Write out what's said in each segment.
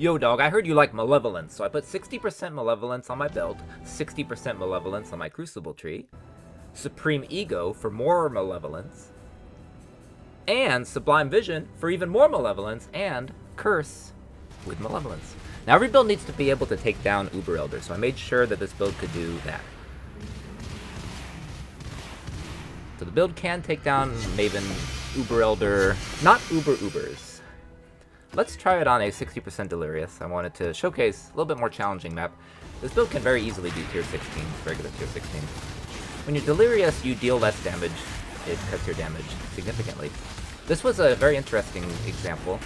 Yo, dog, I heard you like Malevolence, so I put 60% Malevolence on my build, 60% Malevolence on my Crucible tree, Supreme Ego for more Malevolence, and Sublime Vision for even more Malevolence, and Curse with Malevolence. Now, every build needs to be able to take down Uber Elder, so I made sure that this build could do that. So the build can take down Maven, Uber Elder, not Ubers. Let's try it on a 60% Delirious. I wanted to showcase a little bit more challenging map. This build can very easily do tier 16, regular tier 16. When you're Delirious, you deal less damage. It cuts your damage significantly. This was a very interesting example.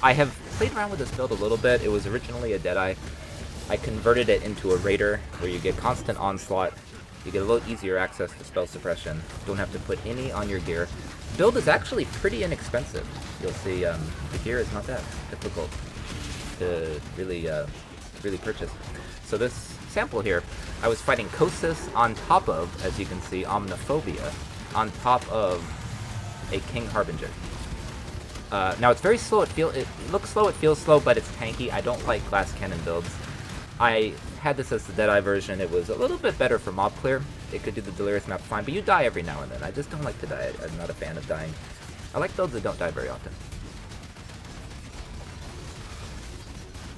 I have played around with this build a little bit. It was originally a Deadeye. I converted it into a Raider, where you get constant onslaught. You get a little easier access to spell suppression. Don't have to put any on your gear. Build is actually pretty inexpensive. You'll see the gear is not that difficult to really purchase. So this sample here, I was fighting Kosis on top of, as you can see, Omniphobia, on top of a King Harbinger. Now it's very slow. It looks slow. It feels slow, but it's tanky. I don't like glass cannon builds. I had this as the Deadeye version. It was a little bit better for mob clear. It could do the Delirious map fine, but you die every now and then. I just don't like to die. I'm not a fan of dying. I like builds that don't die very often.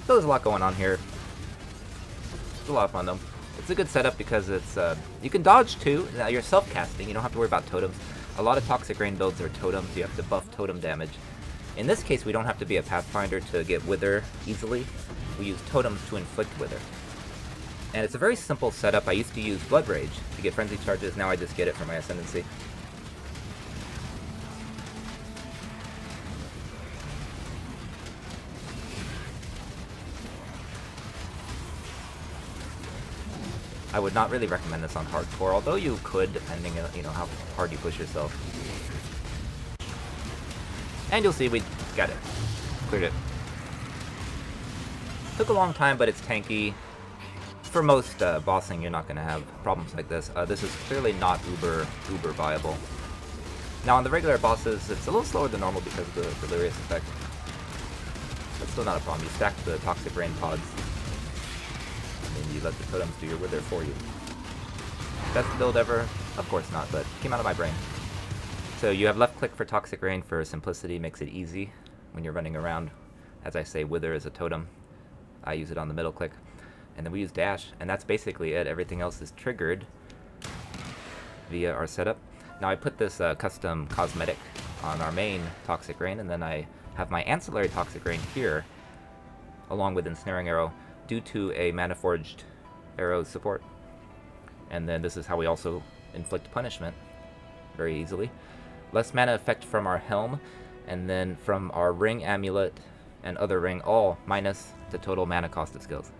So there's a lot going on here. It's a lot of fun though. It's a good setup because it's you can dodge too. Now you're self-casting. You don't have to worry about totems. A lot of Toxic Rain builds are totems. You have to buff totem damage. In this case, we don't have to be a Pathfinder to get Wither easily. We use totems to inflict Wither. And it's a very simple setup. I used to use Blood Rage to get Frenzy charges. Now I just get it for my Ascendancy. I would not really recommend this on hardcore, although you could, depending on how hard you push yourself. And you'll see we got it. Cleared it. Took a long time, but it's tanky. For most bossing, you're not going to have problems like this. This is clearly not uber viable. Now on the regular bosses, it's a little slower than normal because of the Delirious effect. That's still not a problem. You stack the Toxic Rain pods, and then you let the totems do your Wither for you. Best build ever? Of course not, but it came out of my brain. So you have left click for Toxic Rain for simplicity, makes it easy when you're running around. As I say, Wither is a totem. I use it on the middle click. And then we use dash, and that's basically it. Everything else is triggered via our setup. Now I put this custom cosmetic on our main Toxic Rain, and then I have my ancillary Toxic Rain here, along with Ensnaring Arrow, due to a Mana Forged Arrow support. And then this is how we also inflict punishment very easily. Less mana effect from our Helm, and then from our Ring Amulet and other ring, all minus the total mana cost of skills.